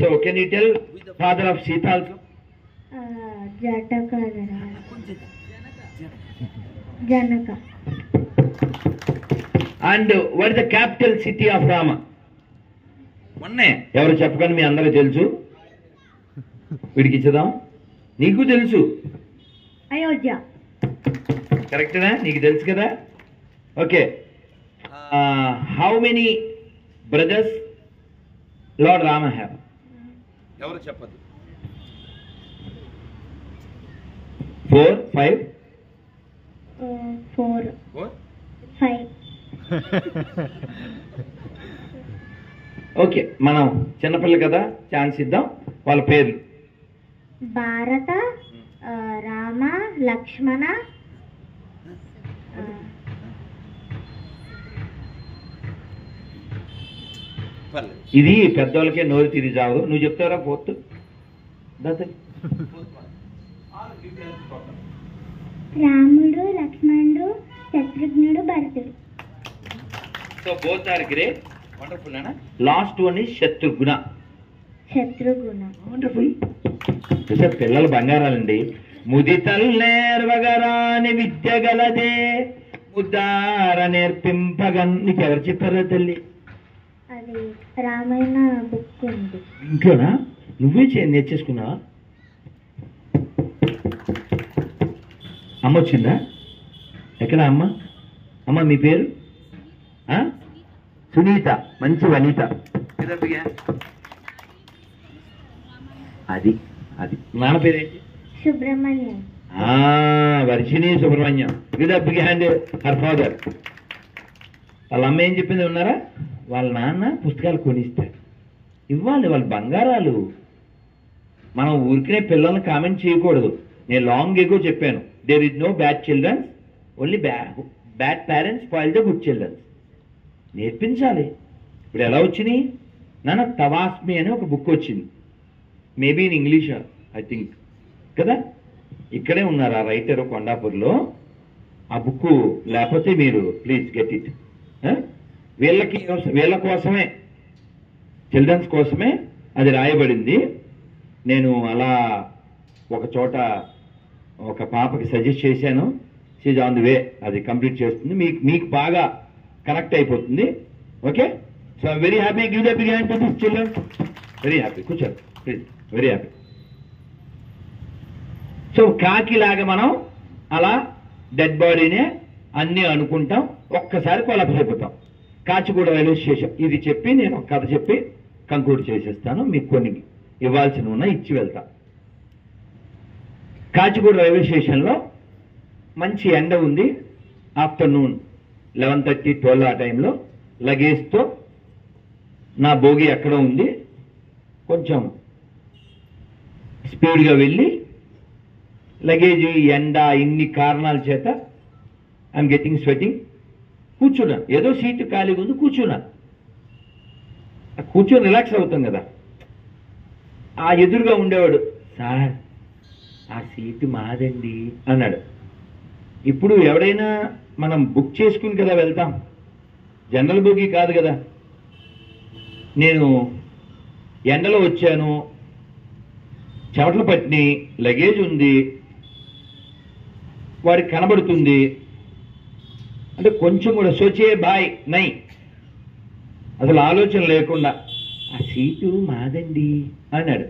So can you tell who is the father of Sita also? Janaka. And what is the capital city of Rama? మొన్నే ఎవరు చెప్పకండి, మీ అందరూ తెలుసు. వీడికి ఇచ్చేద్దాం. నీకు తెలుసు, అయోధ్య. కరెక్టేనా? నీకు తెలుసు కదా. Okay, how many brothers lord Rama have? ఎవరు చెప్పదు. 4, 5? 4, 5. ఓకే, మనం చిన్నపిల్ల కదా, ఛాన్స్ ఇద్దాం. వాళ్ళ పేర్లు భారత, రామ, లక్ష్మణ, ఇది పెద్దవాళ్ళకే నోరు తిరిగి చావు. నువ్వు చెప్తారా ఫోర్త్? రాముడు, లక్ష్మణుడు, శత్రుఘ్నుడు, భరతుడు. So both are great, wonderful. Last one is Shatrughna. Wonderful. Sir పిల్లలు బంగారాలండి. ముదితల్నేర్వగరాని విద్య గలదే ముద్దార నేర్పింపగన్. నీకు ఎవరు చెప్పారా తల్లి? అది రామాయణ బుక్ ఉంది ఇంట్లోనా? నువ్వే నేర్చేసుకున్నావా? అమ్మ వచ్చిందా? ఎక్కడ అమ్మ? అమ్మ మీ పేరు? సునీత. మంచి వనిత. అది అది నాన్న పేరేంటి? Subrahmanyam. Varshini Subrahmanyam. With big hand her father. వాళ్ళ అమ్మ ఏం చెప్పింది ఉన్నారా? వాళ్ళ నాన్న పుస్తకాలు కొనిస్తాడు. ఇవ్వాలి, వాళ్ళ బంగారాలు. మనం ఊరికనే పిల్లల్ని కామెంట్ చేయకూడదు. నేను లాంగ్ ఎగో చెప్పాను, there is no bad childrens, only bad parents spoil the good childrens. నేర్పించాలి. ఇప్పుడు ఎలా వచ్చినాయి నాన్న? తవాస్మి అని ఒక బుక్ వచ్చింది, maybe in English I think కదా. ఇక్కడే ఉన్నారు ఆ రైటర్ కొండాపూర్లో. ఆ బుక్ లేకపోతే మీరు ప్లీజ్ గెట్ ఇట్. వీళ్ళ కోసమే, చిల్డ్రన్స్ కోసమే అది రాయబడింది. నేను అలా ఒక చోట ఒక పాపకి సజెస్ట్ చేశాను. షీజ్ ఆన్ ది వే, అది కంప్లీట్ చేస్తుంది. మీకు బాగా కనెక్ట్ అయిపోతుంది. Okay, so I'm very happy. Give the big hand to this children. Very happy. కూర్చోండి ప్లీజ్. Very happy. సో కాకిలాగా మనం అలా డెడ్ బాడీనే అన్నీ అనుకుంటాం, ఒక్కసారి కొలపైపోతాం. కాచిగూడ రైల్వే స్టేషన్ ఇది చెప్పి నేను ఒక కథ చెప్పి కంక్లూడ్ చేసేస్తాను. మీకు కొన్ని ఇవ్వాల్సిన ఉన్నా ఇచ్చి వెళ్తా. కాచిగూడ రైల్వే స్టేషన్లో మంచి ఎండ ఉంది. ఆఫ్టర్నూన్ 11:30, 12 ఆ టైంలో లగేజ్తో నా బోగి ఎక్కడ ఉంది, కొంచెం స్పీడ్గా వెళ్ళి లగేజ్ ఎండ ఇన్ని కారణాల చేత ఐఎమ్ గెటింగ్ స్వెటింగ్. కూర్చున్నాను, ఏదో సీటు ఖాళీగా ఉంది, కూర్చున్నాను. కూర్చొని రిలాక్స్ అవుతాం కదా. ఆ ఎదురుగా ఉండేవాడు, సార్ ఆ సీటు మాదండి అన్నాడు. ఇప్పుడు ఎవడైనా మనం బుక్ చేసుకుని కదా వెళ్తాం, జనరల్ బోగి కాదు కదా. నేను ఎండలో వచ్చాను, చెమటలు పట్టిని, లగేజ్ ఉంది, వాడికి కనబడుతుంది అంటే కొంచెం కూడా సోచే బాయ్ నై, అసలు ఆలోచన లేకుండా ఆ సీటు మాదండి అన్నాడు.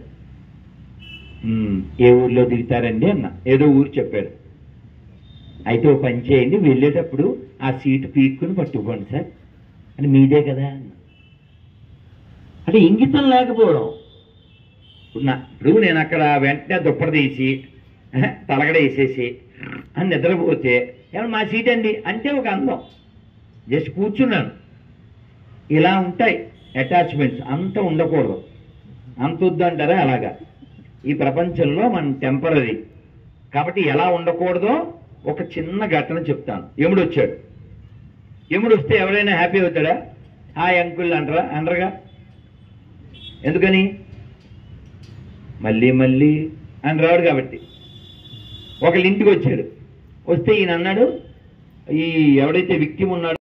ఏ ఊర్లో దిగుతారండి అన్న. ఏదో ఊరు చెప్పాడు. అయితే ఓ పని చేయండి, వెళ్ళేటప్పుడు ఆ సీటు పీక్కుని పట్టుకోండి సార్ అని. మీదే కదా అన్న. అంటే ఇంగితం లేకపోవడం. ఇప్పుడు నేను అక్కడ వెంటనే దుప్పటి తీసి తలగడ వేసేసి అని నిద్రపోతే ఏమన్నా మా సీట్ అండి అంటే ఒక అందం. జస్ట్ కూర్చున్నాను. ఇలా ఉంటాయి అటాచ్మెంట్స్. అంత ఉండకూడదు. అంత వద్దంటారా? అలాగా ఈ ప్రపంచంలో మనం టెంపరీ కాబట్టి ఎలా ఉండకూడదో ఒక చిన్న ఘటన చెప్తాను. యముడు వచ్చాడు. యముడు వస్తే ఎవరైనా హ్యాపీ అవుతాడా? హాయ్ అంకుల్ అనరుగా. ఎందుకని? మళ్ళీ మళ్ళీ అని రాడు కాబట్టి. ఒకళ్ళ ఇంటికి వచ్చాడు. వస్తే ఈయన అన్నాడు, ఈ ఎవడైతే విక్టిమ్ ఉన్నాడో